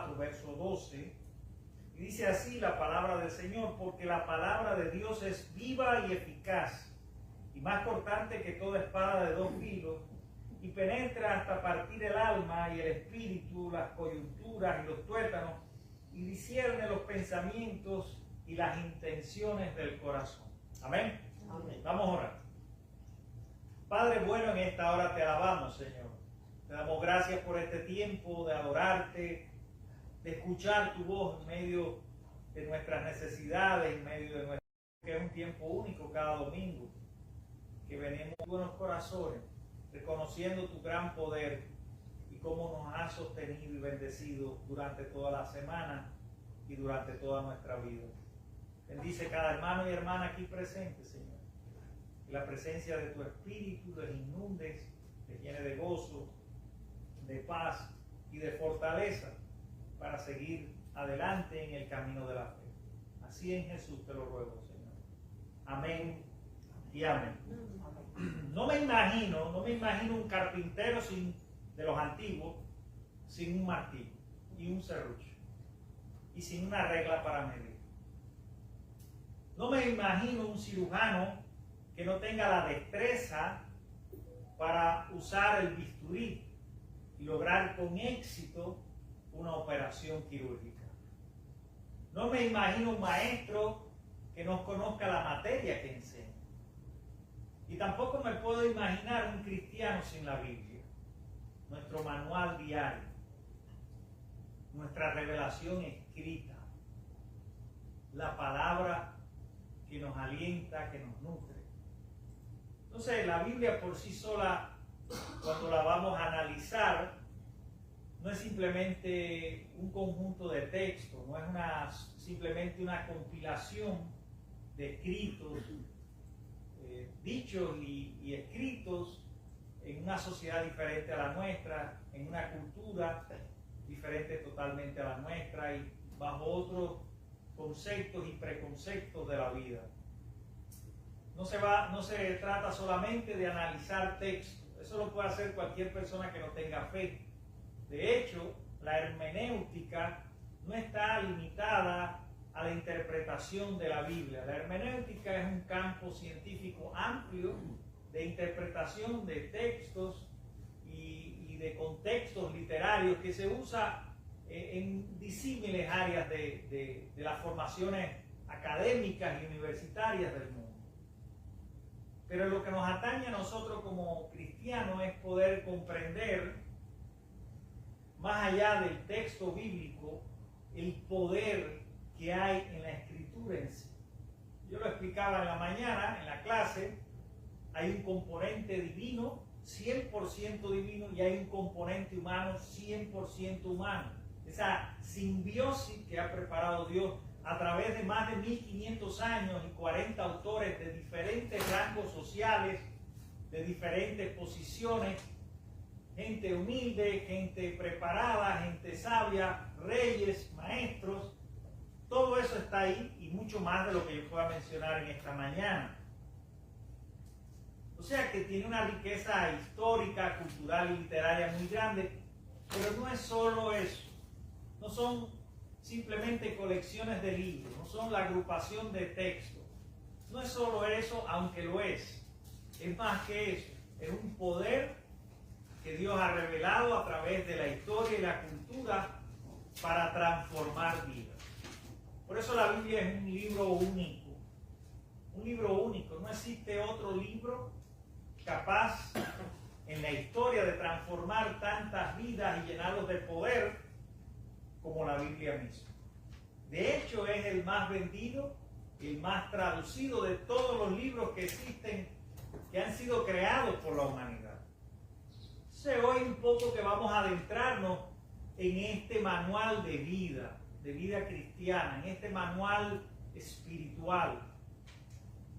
4, verso 12. Y dice así la palabra del Señor: porque la palabra de Dios es viva y eficaz, y más cortante que toda espada de dos filos, y penetra hasta partir el alma y el espíritu, las coyunturas y los tuétanos, y discierne los pensamientos y las intenciones del corazón. Amén. Amén. Vamos a orar. Padre bueno, en esta hora te alabamos, Señor. Te damos gracias por este tiempo de adorarte, de escuchar tu voz en medio de nuestras necesidades, en medio de nuestro, que es un tiempo único cada domingo, que venimos con buenos corazones, reconociendo tu gran poder y cómo nos has sostenido y bendecido durante toda la semana y durante toda nuestra vida. Bendice cada hermano y hermana aquí presente, Señor. Que la presencia de tu Espíritu les inundes, les llene de gozo, de paz y de fortaleza para seguir adelante en el camino de la fe. Así en Jesús te lo ruego, Señor. Amén y amén. No me imagino un carpintero de los antiguos sin un martillo y un serrucho y sin una regla para medir. No me imagino un cirujano que no tenga la destreza para usar el bisturí y lograr con éxito una operación quirúrgica. No me imagino un maestro que no conozca la materia que enseña. Y tampoco me puedo imaginar un cristiano sin la Biblia, nuestro manual diario, nuestra revelación escrita, la palabra que nos alienta, que nos nutre. Entonces, la Biblia por sí sola, cuando la vamos a analizar, no es simplemente un conjunto de textos, no es simplemente una compilación de escritos, dichos y escritos en una sociedad diferente a la nuestra, en una cultura diferente totalmente a la nuestra y bajo otros conceptos y preconceptos de la vida. No se trata solamente de analizar textos, eso lo puede hacer cualquier persona que no tenga fe. De hecho, la hermenéutica no está limitada a la interpretación de la Biblia. La hermenéutica es un campo científico amplio de interpretación de textos y de contextos literarios que se usa en disímiles áreas de las formaciones académicas y universitarias del mundo. Pero lo que nos atañe a nosotros como cristianos es poder comprender, más allá del texto bíblico, el poder que hay en la escritura en sí. Yo lo explicaba en la mañana, en la clase, hay un componente divino, 100% divino, y hay un componente humano, 100% humano. Esa simbiosis que ha preparado Dios a través de más de 1500 años y 40 autores de diferentes rangos sociales, de diferentes posiciones, gente humilde, gente preparada, gente sabia, reyes, maestros. Todo eso está ahí y mucho más de lo que yo pueda mencionar en esta mañana. O sea que tiene una riqueza histórica, cultural y literaria muy grande, pero no es solo eso. No son simplemente colecciones de libros, no son la agrupación de textos. No es solo eso, aunque lo es. Es más que eso. Es un poder que Dios ha revelado a través de la historia y la cultura para transformar vidas. Por eso la Biblia es un libro único. Un libro único. No existe otro libro capaz en la historia de transformar tantas vidas y llenarlos de poder como la Biblia misma. De hecho, es el más vendido, el más traducido de todos los libros que existen, que han sido creados por la humanidad. Entonces, hoy un poco que vamos a adentrarnos en este manual de vida cristiana, en este manual espiritual,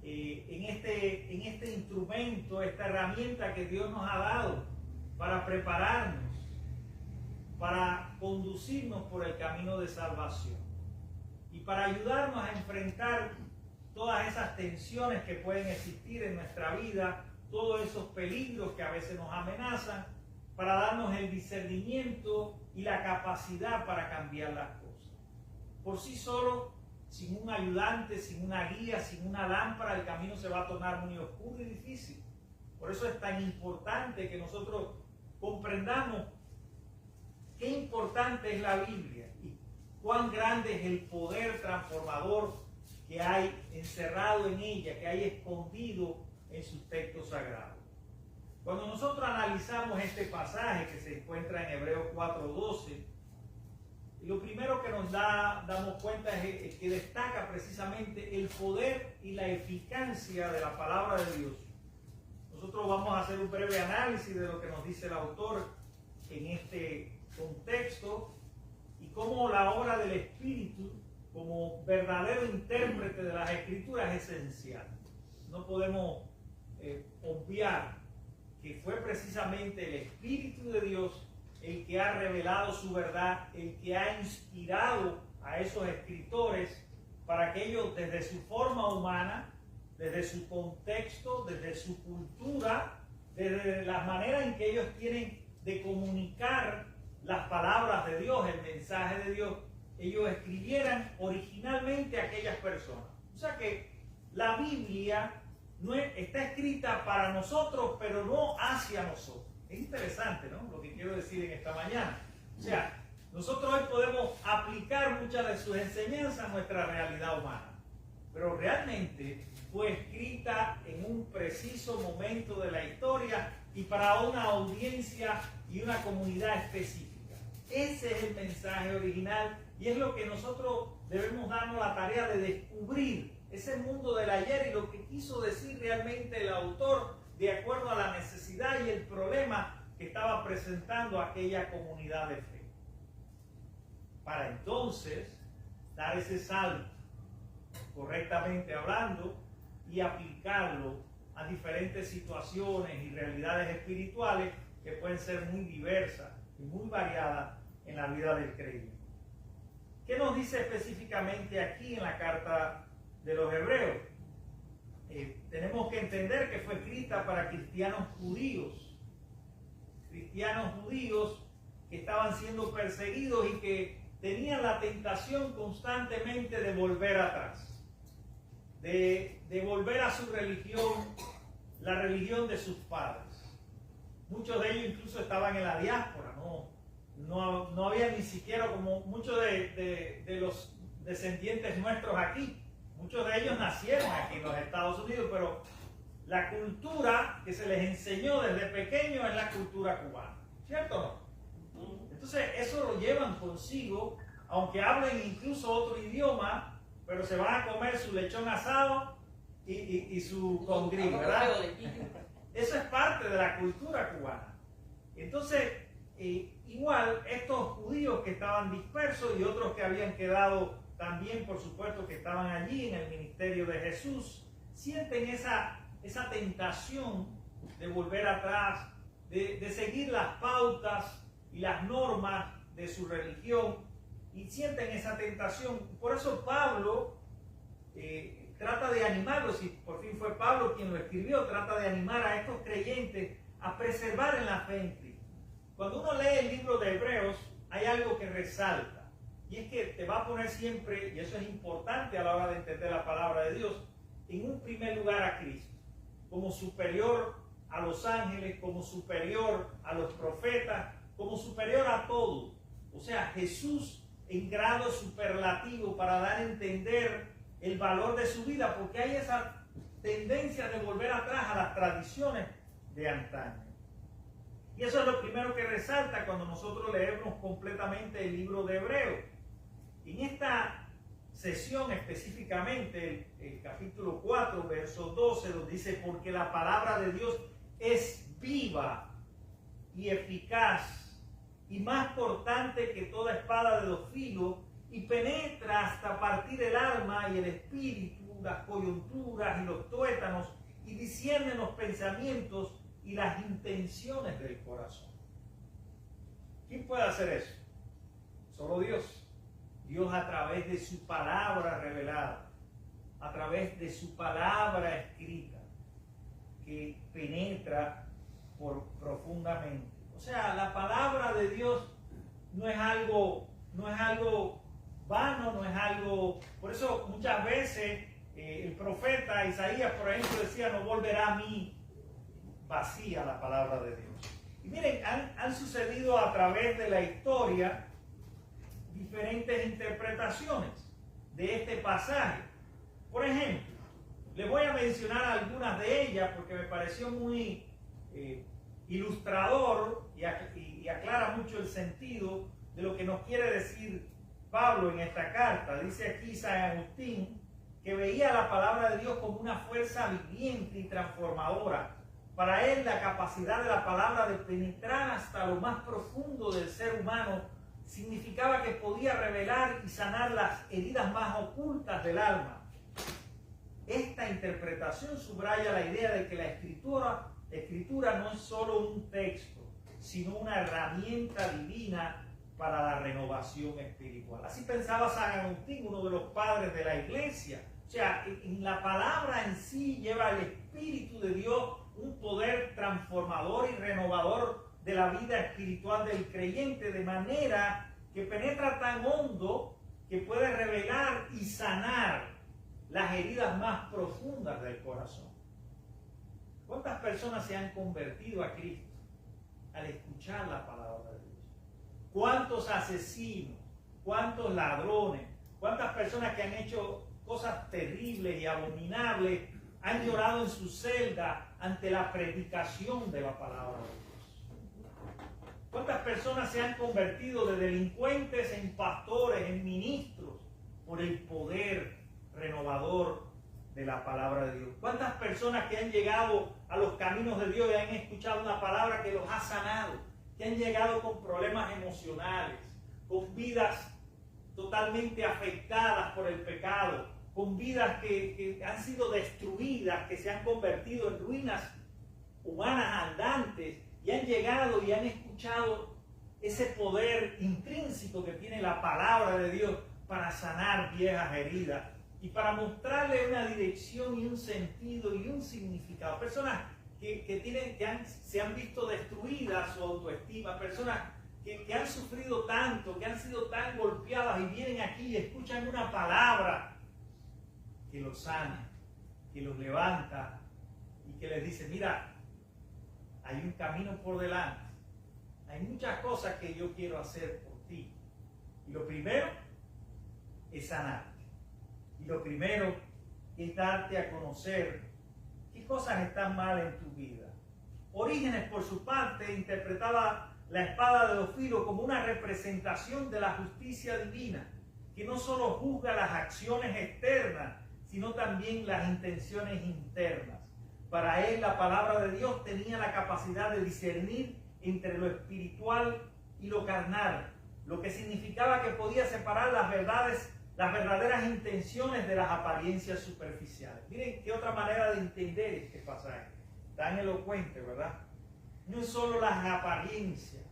en este instrumento, esta herramienta que Dios nos ha dado para prepararnos, para conducirnos por el camino de salvación y para ayudarnos a enfrentar todas esas tensiones que pueden existir en nuestra vida, todos esos peligros que a veces nos amenazan para darnos el discernimiento y la capacidad para cambiar las cosas. Por sí solo, sin un ayudante, sin una guía, sin una lámpara, el camino se va a tornar muy oscuro y difícil. Por eso es tan importante que nosotros comprendamos qué importante es la Biblia y cuán grande es el poder transformador que hay encerrado en ella, que hay escondido en sus textos sagrados. Cuando nosotros analizamos este pasaje que se encuentra en Hebreos 4:12, lo primero que nos damos cuenta es que destaca precisamente el poder y la eficacia de la palabra de Dios. Nosotros vamos a hacer un breve análisis de lo que nos dice el autor en este contexto y cómo la obra del Espíritu como verdadero intérprete de las Escrituras es esencial. No podemos obviar que fue precisamente el Espíritu de Dios el que ha revelado su verdad, el que ha inspirado a esos escritores para que ellos desde su forma humana, desde su contexto, desde su cultura, desde la manera en que ellos tienen de comunicar las palabras de Dios, el mensaje de Dios, ellos escribieran originalmente a aquellas personas. O sea que la Biblia está escrita para nosotros, pero no hacia nosotros. Es interesante, ¿no? Lo que quiero decir en esta mañana. O sea, nosotros hoy podemos aplicar muchas de sus enseñanzas a nuestra realidad humana, pero realmente fue escrita en un preciso momento de la historia y para una audiencia y una comunidad específica. Ese es el mensaje original y es lo que nosotros debemos darnos la tarea de descubrir, ese mundo del ayer y lo que quiso decir realmente el autor de acuerdo a la necesidad y el problema que estaba presentando aquella comunidad de fe. Para entonces dar ese salto, correctamente hablando, y aplicarlo a diferentes situaciones y realidades espirituales que pueden ser muy diversas y muy variadas en la vida del creyente. ¿Qué nos dice específicamente aquí en la carta de los Hebreos? Tenemos que entender que fue escrita para cristianos judíos que estaban siendo perseguidos y que tenían la tentación constantemente de volver atrás, de volver a su religión, la religión de sus padres. Muchos de ellos incluso estaban en la diáspora, no había ni siquiera como muchos de los descendientes nuestros aquí. Muchos de ellos nacieron aquí en los Estados Unidos, pero la cultura que se les enseñó desde pequeños es la cultura cubana, ¿cierto o no? Entonces eso lo llevan consigo, aunque hablen incluso otro idioma, pero se van a comer su lechón asado y su congrillo, ¿verdad? Eso es parte de la cultura cubana. Entonces, igual estos judíos que estaban dispersos y otros que habían quedado también, por supuesto, que estaban allí en el ministerio de Jesús, sienten esa tentación de volver atrás, de seguir las pautas y las normas de su religión, y sienten esa tentación. Por eso Pablo trata de animarlos, y por fin fue Pablo quien lo escribió, trata de animar a estos creyentes a preservar en la fe en Cristo. Cuando uno lee el libro de Hebreos, hay algo que resalta. Y es que te va a poner siempre, y eso es importante a la hora de entender la palabra de Dios, en un primer lugar a Cristo, como superior a los ángeles, como superior a los profetas, como superior a todo. O sea, Jesús en grado superlativo para dar a entender el valor de su vida, porque hay esa tendencia de volver atrás a las tradiciones de antaño. Y eso es lo primero que resalta cuando nosotros leemos completamente el libro de Hebreos. En esta sesión específicamente, el capítulo 4, verso 12, nos dice: porque la palabra de Dios es viva y eficaz y más cortante que toda espada de dos filos, y penetra hasta partir el alma y el espíritu, las coyunturas y los tuétanos, y discierne los pensamientos y las intenciones del corazón. ¿Quién puede hacer eso? Solo Dios. Dios, a través de su palabra revelada, a través de su palabra escrita, que penetra profundamente. O sea, la palabra de Dios no es algo vano, no es algo... Por eso muchas veces el profeta Isaías, por ejemplo, decía, no volverá a mí vacía la palabra de Dios. Y miren, han sucedido a través de la historia diferentes interpretaciones de este pasaje. Por ejemplo, les voy a mencionar algunas de ellas porque me pareció muy ilustrador y aclara mucho el sentido de lo que nos quiere decir Pablo en esta carta. Dice aquí San Agustín que veía la palabra de Dios como una fuerza viviente y transformadora. Para él, la capacidad de la palabra de penetrar hasta lo más profundo del ser humano significaba que podía revelar y sanar las heridas más ocultas del alma. Esta interpretación subraya la idea de que la escritura no es solo un texto, sino una herramienta divina para la renovación espiritual. Así pensaba San Agustín, uno de los padres de la iglesia. O sea, en la palabra en sí lleva el Espíritu de Dios un poder transformador y renovador de la vida espiritual del creyente, de manera que penetra tan hondo que puede revelar y sanar las heridas más profundas del corazón. ¿Cuántas personas se han convertido a Cristo al escuchar la palabra de Dios? ¿Cuántos asesinos? ¿Cuántos ladrones? ¿Cuántas personas que han hecho cosas terribles y abominables han llorado en su celda ante la predicación de la palabra de Dios? ¿Cuántas personas se han convertido de delincuentes en pastores, en ministros, por el poder renovador de la palabra de Dios? ¿Cuántas personas que han llegado a los caminos de Dios y han escuchado una palabra que los ha sanado, que han llegado con problemas emocionales, con vidas totalmente afectadas por el pecado, con vidas que han sido destruidas, que se han convertido en ruinas humanas andantes, y han llegado y han escuchado ese poder intrínseco que tiene la palabra de Dios para sanar viejas heridas y para mostrarle una dirección y un sentido y un significado? Personas se han visto destruidas su autoestima, personas que han sufrido tanto, que han sido tan golpeadas y vienen aquí y escuchan una palabra que los sana, que los levanta y que les dice, mira, hay un camino por delante, hay muchas cosas que yo quiero hacer por ti. Y lo primero es sanarte. Y lo primero es darte a conocer qué cosas están mal en tu vida. Orígenes, por su parte, interpretaba la espada de dos filos como una representación de la justicia divina, que no solo juzga las acciones externas, sino también las intenciones internas. Para él, la palabra de Dios tenía la capacidad de discernir entre lo espiritual y lo carnal, lo que significaba que podía separar las verdaderas intenciones de las apariencias superficiales. Miren qué otra manera de entender este pasaje, tan elocuente, ¿verdad? No es solo las apariencias,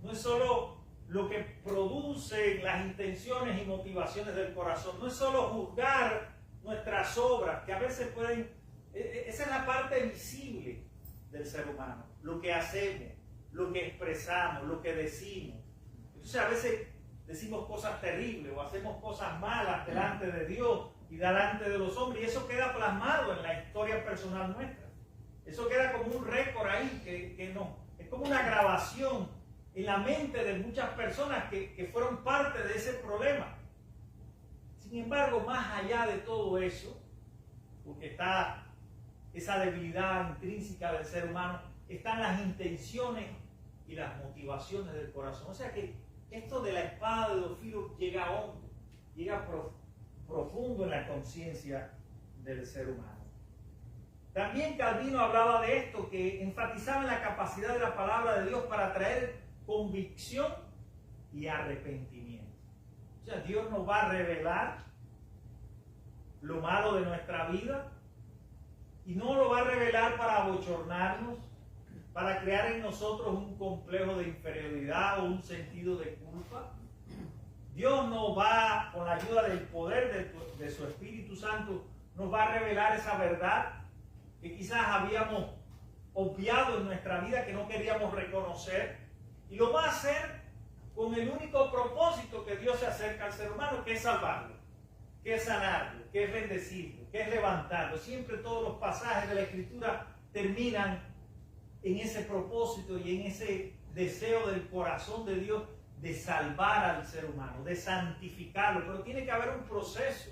no es solo lo que producen las intenciones y motivaciones del corazón, no es solo juzgar nuestras obras, que a veces pueden... Esa es la parte visible del ser humano, lo que hacemos, lo que expresamos, lo que decimos. Entonces a veces decimos cosas terribles o hacemos cosas malas delante de Dios y delante de los hombres, y eso queda plasmado en la historia personal nuestra. Eso queda como un récord ahí, que no, es como una grabación en la mente de muchas personas que fueron parte de ese problema. Sin embargo, más allá de todo eso, porque está esa debilidad intrínseca del ser humano, están las intenciones y las motivaciones del corazón. O sea que esto de la espada de dos filos llega hondo, llega profundo en la conciencia del ser humano. También Calvino hablaba de esto, que enfatizaba en la capacidad de la palabra de Dios para traer convicción y arrepentimiento. O sea, Dios nos va a revelar lo malo de nuestra vida, y no lo va a revelar para abochornarnos, para crear en nosotros un complejo de inferioridad o un sentido de culpa. Dios nos va, con la ayuda del poder de su Espíritu Santo, nos va a revelar esa verdad que quizás habíamos obviado en nuestra vida que no queríamos reconocer, y lo va a hacer con el único propósito que Dios se acerca al ser humano, que es salvarlo, que es sanarlo, que es bendecirlo, que es levantarlo. Siempre todos los pasajes de la Escritura terminan en ese propósito y en ese deseo del corazón de Dios de salvar al ser humano, de santificarlo. Pero tiene que haber un proceso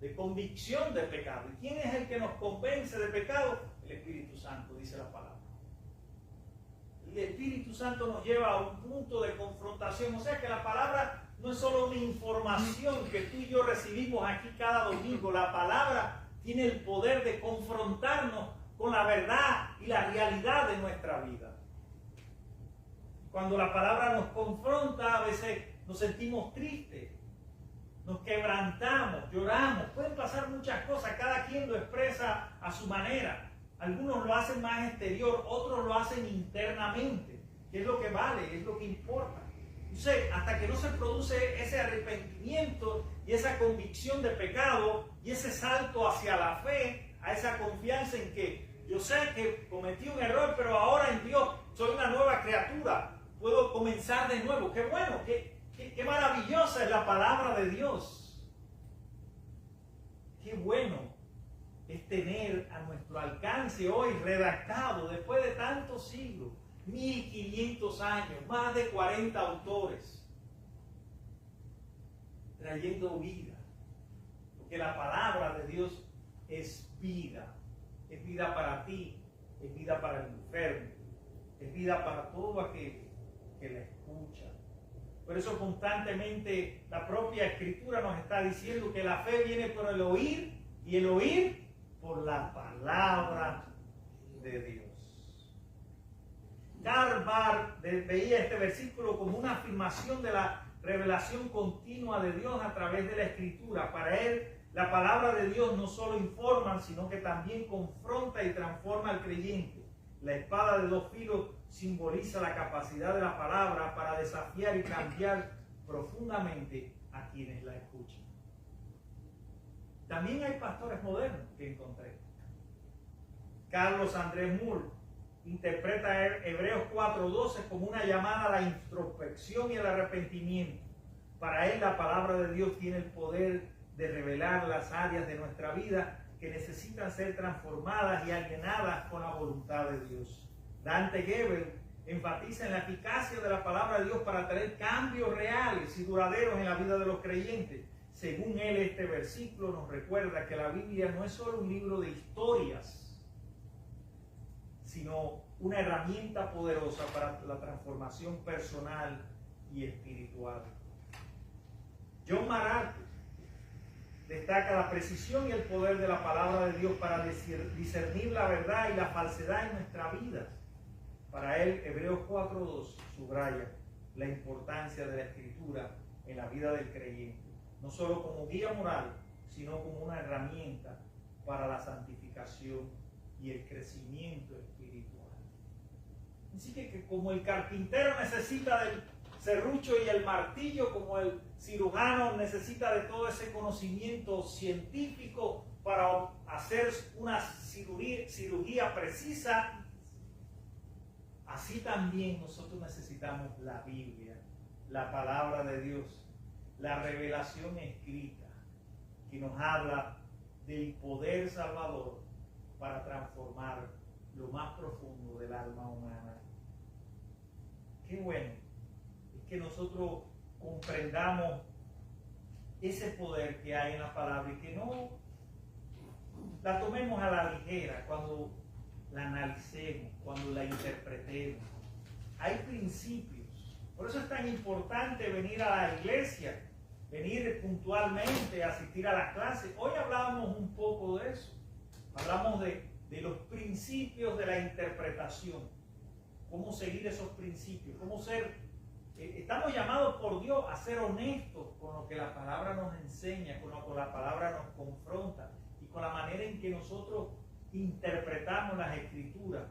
de convicción de pecado. ¿Y quién es el que nos convence de pecado? El Espíritu Santo, dice la palabra. El Espíritu Santo nos lleva a un punto de confrontación. O sea que la palabra no es solo una información que tú y yo recibimos aquí cada domingo. La palabra tiene el poder de confrontarnos con la verdad y la realidad de nuestra vida. Cuando la palabra nos confronta, a veces nos sentimos tristes, nos quebrantamos, lloramos. Pueden pasar muchas cosas, cada quien lo expresa a su manera. Algunos lo hacen más exterior, otros lo hacen internamente, que es lo que vale, es lo que importa. Entonces, hasta que no se produce ese arrepentimiento y esa convicción de pecado y ese salto hacia la fe, a esa confianza en que yo sé que cometí un error, pero ahora en Dios soy una nueva criatura, puedo comenzar de nuevo. ¡Qué bueno! ¡Qué maravillosa es la palabra de Dios! ¡Qué bueno es tener a nuestro alcance hoy redactado, después de tantos siglos, 1500 años, más de 40 autores, trayendo vida? Porque la palabra de Dios es vida para ti, es vida para el enfermo, es vida para todo aquel que la escucha. Por eso constantemente la propia Escritura nos está diciendo que la fe viene por el oír y el oír por la palabra de Dios. Karl Barth veía este versículo como una afirmación de la revelación continua de Dios a través de la Escritura. Para él, la palabra de Dios no solo informa, sino que también confronta y transforma al creyente. La espada de dos filos simboliza la capacidad de la palabra para desafiar y cambiar profundamente a quienes la escuchan. También hay pastores modernos que encontré. Carlos Andrés Moore interpreta Hebreos 4:12 como una llamada a la introspección y al arrepentimiento. Para él la palabra de Dios tiene el poder de revelar las áreas de nuestra vida que necesitan ser transformadas y alienadas con la voluntad de Dios. Dante Gebel enfatiza en la eficacia de la palabra de Dios para traer cambios reales y duraderos en la vida de los creyentes. Según él, este versículo nos recuerda que la Biblia no es solo un libro de historias, sino una herramienta poderosa para la transformación personal y espiritual. John MacArthur destaca la precisión y el poder de la palabra de Dios para discernir la verdad y la falsedad en nuestra vida. Para él, Hebreos 4:2 subraya la importancia de la Escritura en la vida del creyente, no solo como guía moral, sino como una herramienta para la santificación y el crecimiento espiritual. Así que como el carpintero necesita del serrucho y el martillo, como el cirujano necesita de todo ese conocimiento científico para hacer una cirugía precisa, así también nosotros necesitamos la Biblia, la palabra de Dios, la revelación escrita que nos habla del poder salvador para transformar lo más profundo del alma humana. Qué bueno es que nosotros comprendamos ese poder que hay en la palabra y que no la tomemos a la ligera cuando la analicemos, cuando la interpretemos. Hay principios. Por eso es tan importante venir a la iglesia, venir puntualmente, asistir a las clases. Hoy hablábamos un poco de eso. Hablamos de los principios de la interpretación. Cómo seguir esos principios, cómo ser. Estamos llamados por Dios a ser honestos con lo que la palabra nos enseña, con lo que la palabra nos confronta y con la manera en que nosotros interpretamos las Escrituras.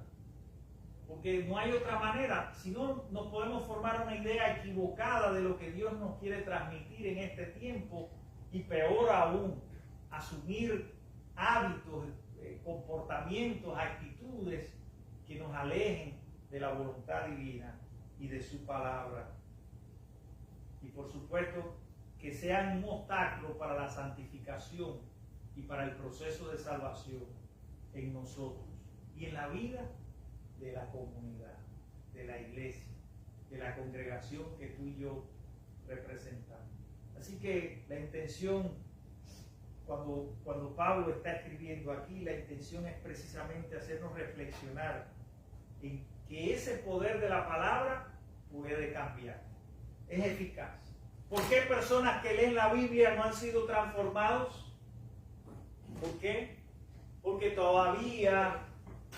Porque no hay otra manera, si no nos podemos formar una idea equivocada de lo que Dios nos quiere transmitir en este tiempo y peor aún, asumir hábitos, comportamientos, actitudes que nos alejen de la voluntad divina y de su palabra. Y por supuesto, que sean un obstáculo para la santificación y para el proceso de salvación en nosotros y en la vida de la comunidad, de la iglesia, de la congregación que tú y yo representamos. Así que la intención, cuando Pablo está escribiendo aquí, la intención es precisamente hacernos reflexionar en que ese poder de la palabra puede cambiar, es eficaz. ¿Por qué personas que leen la Biblia no han sido transformados? ¿Por qué? Porque todavía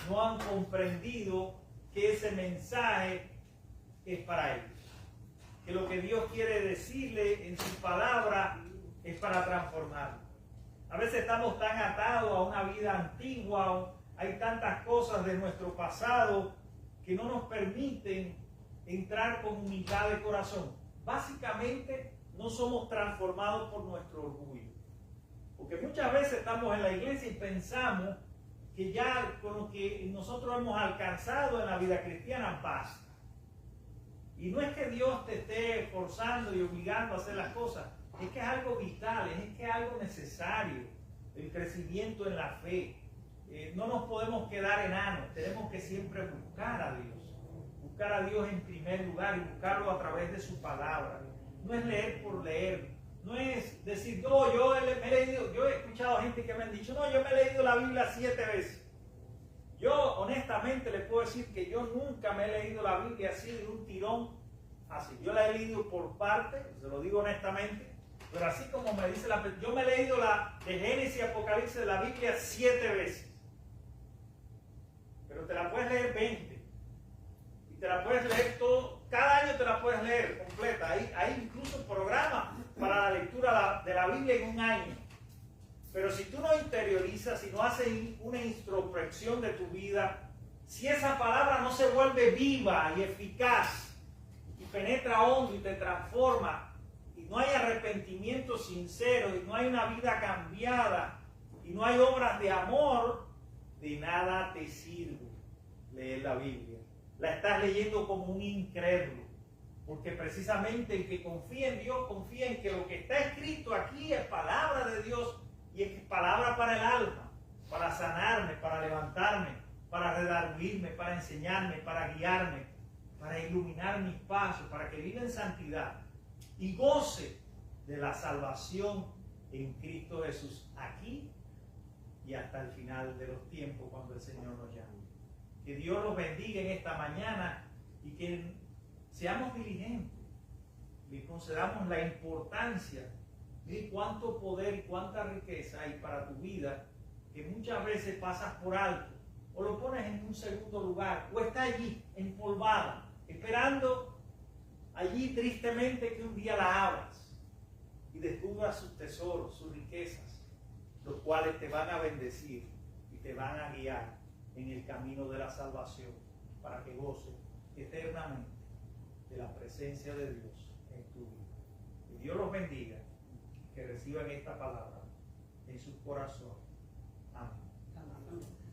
no han comprendido que ese mensaje es para ellos. Que lo que Dios quiere decirle en su palabra es para transformarlos. A veces estamos tan atados a una vida antigua, hay tantas cosas de nuestro pasado que no nos permiten entrar con humildad de corazón. Básicamente no somos transformados por nuestro orgullo. Porque muchas veces estamos en la iglesia y pensamos que ya con lo que nosotros hemos alcanzado en la vida cristiana basta. Y no es que Dios te esté forzando y obligando a hacer las cosas, es que es algo vital, es que es algo necesario, el crecimiento en la fe. No nos podemos quedar enanos, tenemos que siempre buscar a Dios en primer lugar y buscarlo a través de su palabra. No es leer por leer, no es decir, no, yo he escuchado gente que me han dicho, no, yo me he leído la Biblia 7 veces. Yo honestamente les puedo decir que yo nunca me he leído la Biblia así de un tirón, así. Yo la he leído por parte, se lo digo honestamente, pero así como me dice yo me he leído la de Génesis y Apocalipsis de la Biblia 7 veces. Pero te la puedes leer 20. Y te la puedes leer todo, cada año te la puedes leer completa. Hay incluso programas para la lectura de la Biblia en un año. Pero si tú no interiorizas, si no haces una introspección de tu vida, si esa palabra no se vuelve viva y eficaz y penetra hondo y te transforma, y no hay arrepentimiento sincero y no hay una vida cambiada y no hay obras de amor, de nada te sirve leer la Biblia. La estás leyendo como un incrédulo, porque precisamente el que confía en Dios confía en que lo que está escrito aquí es palabra de Dios y es palabra para el alma, para sanarme, para levantarme, para redarguirme, para enseñarme, para guiarme, para iluminar mis pasos, para que viva en santidad y goce de la salvación en Cristo Jesús, aquí y hasta el final de los tiempos, cuando el Señor nos llame. Que Dios los bendiga en esta mañana y que seamos diligentes, le concedamos la importancia de cuánto poder y cuánta riqueza hay para tu vida, que muchas veces pasas por alto o lo pones en un segundo lugar o está allí empolvada, esperando allí tristemente que un día la abras y descubras sus tesoros, sus riquezas, los cuales te van a bendecir y te van a guiar en el camino de la salvación para que goces eternamente de la presencia de Dios en tu vida. Que Dios los bendiga, que reciban esta palabra en sus corazones. Amén.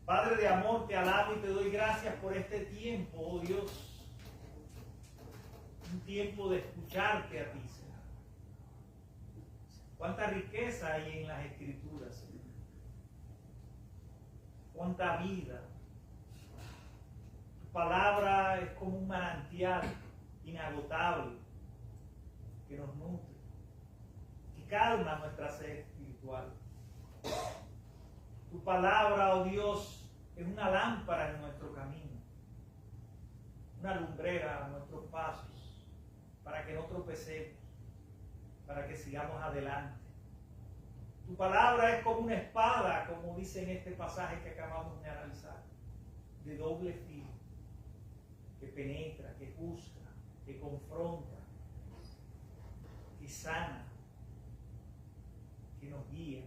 Padre de amor, te alabo y te doy gracias por este tiempo, oh Dios, un tiempo de escucharte a ti, Señor. Cuánta riqueza hay en las Escrituras, Señor. Cuánta vida. Tu palabra es como un manantial inagotable que nos nutre, que calma nuestra sed espiritual. Tu palabra, oh Dios, es una lámpara en nuestro camino, una lumbrera a nuestros pasos, para que no tropecemos, para que sigamos adelante. Tu palabra es como una espada, como dice en este pasaje que acabamos de analizar, de doble filo, que penetra, que juzga, que confronta, que sana, que nos guía,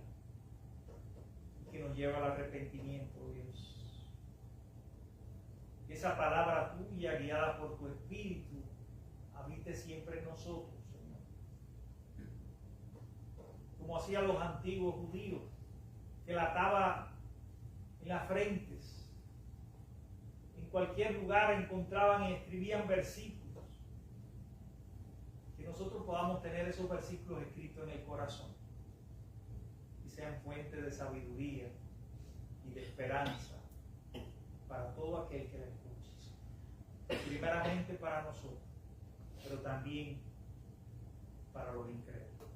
que nos lleva al arrepentimiento, Dios. Que esa palabra tuya, guiada por tu Espíritu, habite siempre en nosotros, Señor. Como hacían los antiguos judíos, que la ataba en las frentes, en cualquier lugar encontraban y escribían versículos. Que nosotros podamos tener esos versículos escritos en el corazón y sean fuente de sabiduría y de esperanza para todo aquel que la escuche. Primeramente para nosotros, pero también para los incrédulos.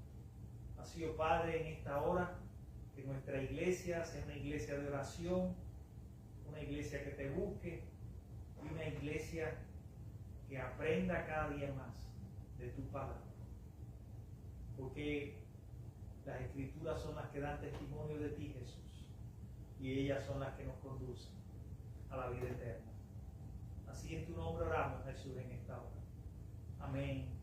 Así, oh Padre, en esta hora, que nuestra iglesia sea una iglesia de oración, una iglesia que te busque y una iglesia que aprenda cada día más de tu palabra. Porque las escrituras son las que dan testimonio de ti, Jesús, y ellas son las que nos conducen a la vida eterna. Así en tu nombre oramos, Jesús, en esta hora. Amén.